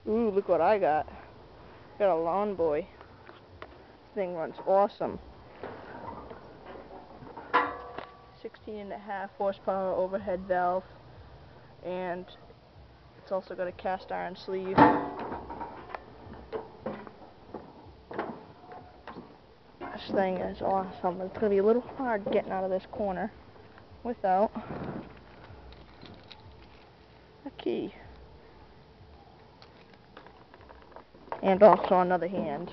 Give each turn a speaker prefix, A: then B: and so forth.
A: Ooh, look what I got. Got a lawn boy. This thing runs awesome. 16.5 horsepower overhead valve, and it's also got a cast iron sleeve. This thing is awesome. It's going to be a little hard getting out of this corner without a key. And also another hand.